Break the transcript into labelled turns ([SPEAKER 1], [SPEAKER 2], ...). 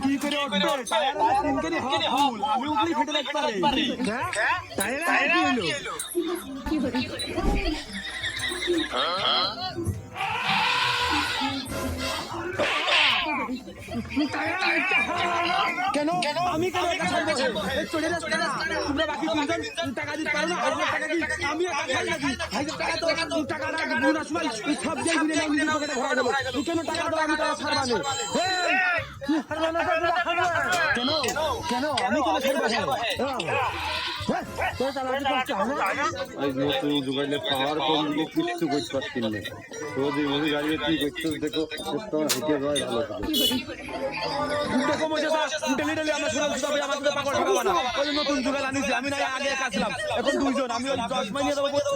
[SPEAKER 1] কি করে উঠবে আমি উঠলেই ফেটে দেখতে পারে কি হলো কেন আমি কেন চলে যাচ্ছে না তোমরা বাকি তিনজন টাকা দিতে পারো না 1000 টাকা দিই আমি খাই নাকি 1000 টাকা তো টাকা না বোনাস মাল সব যাই দিলে আমি নিজের পকেটে ভরা দেবো তুই কেন টাকা দাও আমি টাকা ছাড়বা না কেন কেন আমি কেন ছাড়বা
[SPEAKER 2] আজ নতুন যুগাইলে পাওয়ার কম দিয়ে কিচ্ছু করতে পারছি না রোজি রোজি গাড়ি তুই করছিস দেখো হেঁটে যায় ভালো
[SPEAKER 1] দেখো মজা ডেলি আমরা শুনলাম তবে আমাদের পাগল ঠকাবো না ওই নতুন যুগাল আনিছি আমি না আগে একা ছিলাম এখন দুইজন আমি ওই 10 মাইনে দেবো